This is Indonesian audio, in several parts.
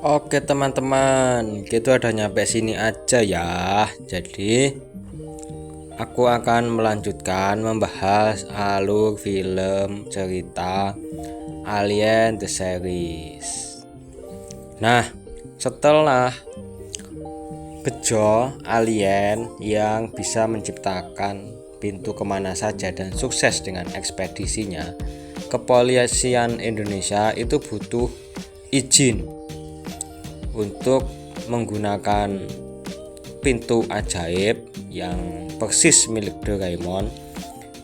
Oke teman-teman, gitu udah nyampe sini aja ya. Jadi aku akan melanjutkan membahas alur film cerita Alien The Series. Nah, setelah Bejo alien yang bisa menciptakan pintu kemana saja dan sukses dengan ekspedisinya, kepolisian Indonesia itu butuh izin untuk menggunakan pintu ajaib yang persis milik Doraemon.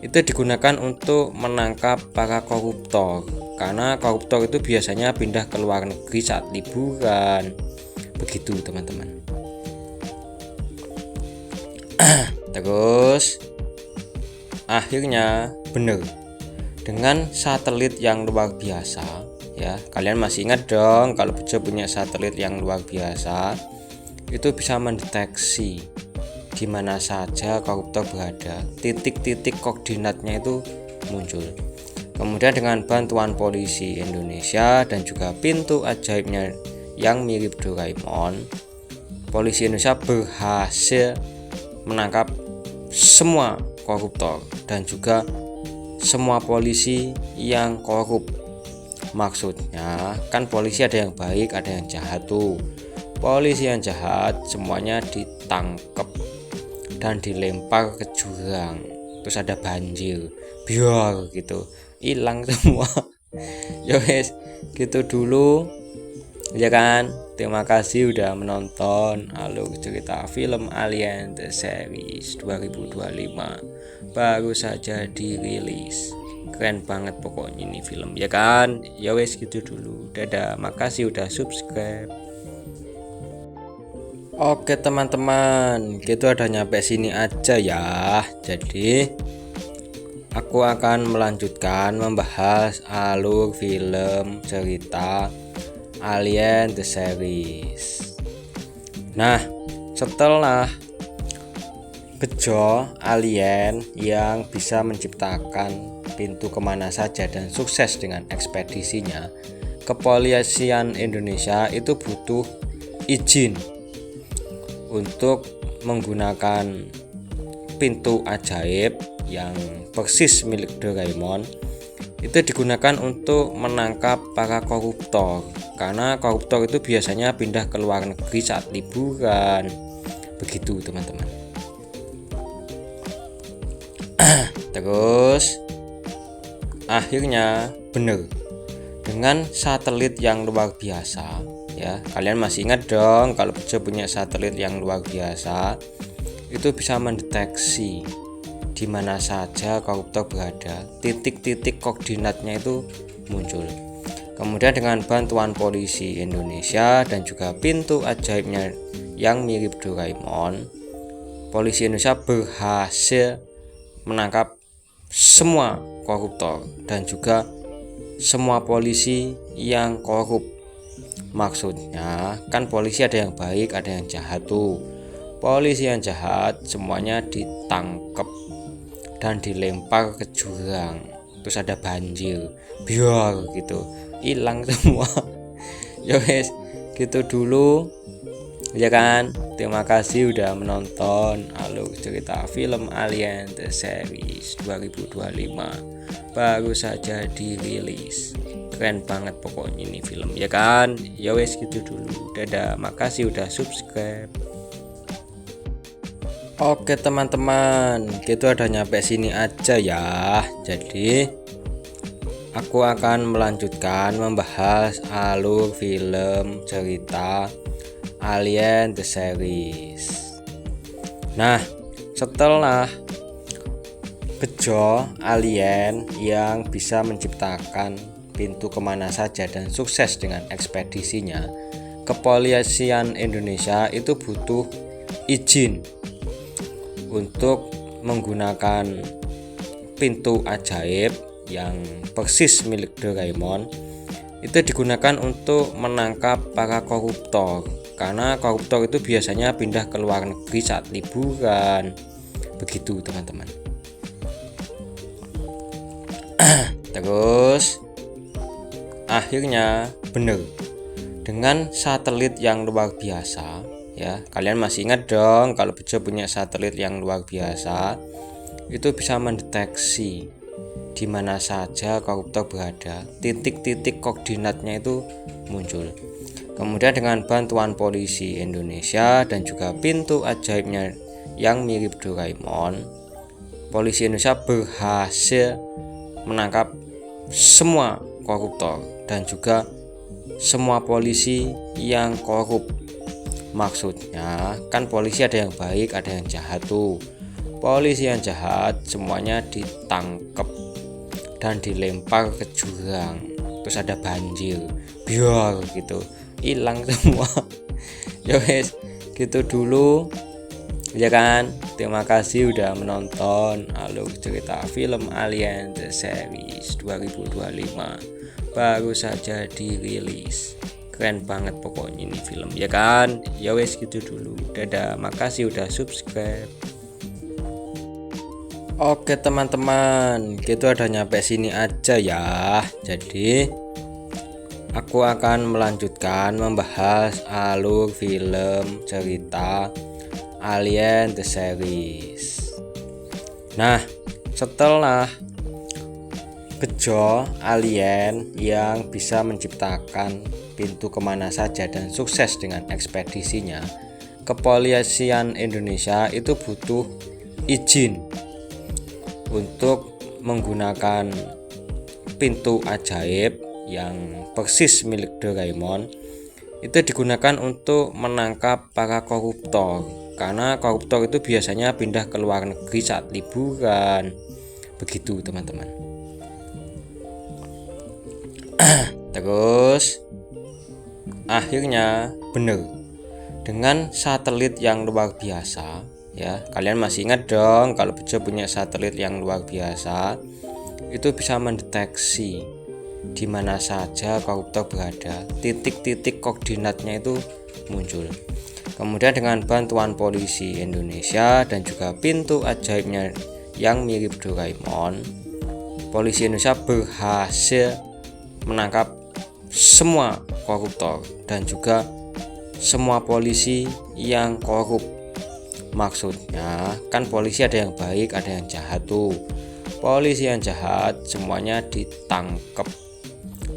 Itu digunakan untuk menangkap para koruptor, karena koruptor itu biasanya pindah ke luar negeri saat liburan. Begitu teman-teman. Terus akhirnya bener, dengan satelit yang luar biasa ya, kalian masih ingat dong kalau Bejo punya satelit yang luar biasa, itu bisa mendeteksi di mana saja koruptor berada, titik-titik koordinatnya itu muncul. Kemudian dengan bantuan polisi Indonesia dan juga pintu ajaibnya yang mirip Doraemon, polisi Indonesia berhasil menangkap semua koruptor dan juga semua polisi yang korup. Maksudnya kan polisi ada yang baik, ada yang jahat tuh. Polisi yang jahat semuanya ditangkap dan dilempar ke jurang. Terus ada banjir, biar gitu, hilang semua. Yowes, gitu dulu ya kan. Terima kasih udah menonton alur cerita film Alien The Series 2025, baru saja dirilis. Keren banget pokoknya ini film ya kan. Ya wes gitu dulu, dadah, makasih udah subscribe. Oke teman-teman, gitu udah nyampe sini aja ya. Jadi aku akan melanjutkan membahas alur film cerita Alien The Series. Nah, setelah Bejo alien yang bisa menciptakan pintu kemana saja dan sukses dengan ekspedisinya, kepolisian Indonesia itu butuh izin untuk menggunakan pintu ajaib yang persis milik Doraemon. Itu digunakan untuk menangkap para koruptor, karena koruptor itu biasanya pindah ke luar negeri saat liburan. Begitu teman-teman. Terus akhirnya bener, dengan satelit yang luar biasa ya, kalian masih ingat dong kalau Bejo punya satelit yang luar biasa, itu bisa mendeteksi di mana saja koruptor berada, titik-titik koordinatnya itu muncul. Kemudian dengan bantuan polisi Indonesia dan juga pintu ajaibnya yang mirip Doraemon, polisi Indonesia berhasil menangkap semua koruptor dan juga semua polisi yang korup. Maksudnya kan polisi ada yang baik, ada yang jahat tuh. Polisi yang jahat semuanya ditangkap dan dilempar ke jurang. Terus ada banjir, biar gitu, hilang semua. Yowes, gitu dulu ya kan. Terima kasih udah menonton alur cerita film Alien The Series 2025, baru saja dirilis. Keren banget pokoknya ini film ya kan. Ya wes gitu dulu, dadah, makasih udah subscribe. Oke teman-teman, gitu udah nyampe sini aja ya. Jadi aku akan melanjutkan membahas alur film cerita Alien The Series. Nah, setelah Bejo alien yang bisa menciptakan pintu kemana saja dan sukses dengan ekspedisinya, kepolisian Indonesia itu butuh izin untuk menggunakan pintu ajaib yang persis milik Doraemon. Itu digunakan untuk menangkap para koruptor, karena koruptor itu biasanya pindah ke luar negeri saat liburan. Begitu teman-teman. Terus akhirnya benar dengan satelit yang luar biasa ya. Kalian masih ingat dong kalau Bejo punya satelit yang luar biasa, itu bisa mendeteksi di mana saja koruptor berada, titik-titik koordinatnya itu muncul. Kemudian dengan bantuan polisi Indonesia dan juga pintu ajaibnya yang mirip Doraemon, polisi Indonesia berhasil menangkap semua koruptor dan juga semua polisi yang korup. Maksudnya kan polisi ada yang baik, ada yang jahat tuh. Polisi yang jahat semuanya ditangkap dan dilempar ke jurang, terus ada banjir, biar gitu, hilang semua. Ya wes, gitu dulu ya kan. Terima kasih udah menonton alur cerita film Alien The Series 2025, baru saja dirilis. Keren banget pokoknya ini film ya kan. Ya wes gitu dulu, dadah, makasih udah subscribe. Oke teman-teman, gitu ada nyampe sini aja ya. Jadi aku akan melanjutkan membahas alur film cerita Alien The Series. Nah, setelah Bejo alien yang bisa menciptakan pintu kemana saja dan sukses dengan ekspedisinya, kepolisian Indonesia itu butuh izin untuk menggunakan pintu ajaib yang persis milik Doraemon. Itu digunakan untuk menangkap para koruptor, karena koruptor itu biasanya pindah ke luar negeri saat liburan. Begitu teman-teman. Terus akhirnya benar dengan satelit yang luar biasa ya. Kalian masih ingat dong kalau Bejo punya satelit yang luar biasa, itu bisa mendeteksi di mana saja koruptor berada, titik-titik koordinatnya itu muncul. Kemudian dengan bantuan polisi Indonesia dan juga pintu ajaibnya yang mirip Doraemon, polisi Indonesia berhasil menangkap semua koruptor dan juga semua polisi yang korup. Maksudnya kan polisi ada yang baik, ada yang jahat tuh. Polisi yang jahat semuanya ditangkap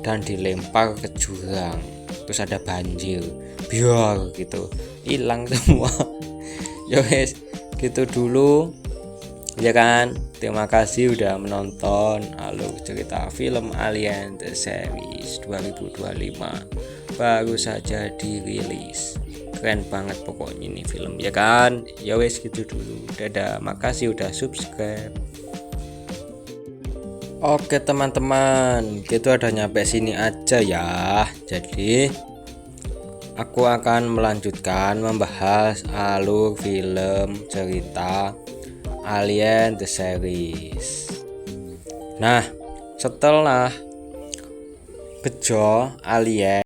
dan dilempar ke jurang, terus ada banjir, biar gitu, hilang semua. Ya wes gitu dulu ya kan. Terima kasih udah menonton alur cerita film Alien The Series 2025, baru saja dirilis. Keren banget pokoknya ini film ya kan. Ya wes gitu dulu, dadah, makasih udah subscribe. Oke teman-teman, gitu ada nyampe sini aja ya. Jadi aku akan melanjutkan membahas alur film cerita Alien The Series. Nah, setelah Bejo alien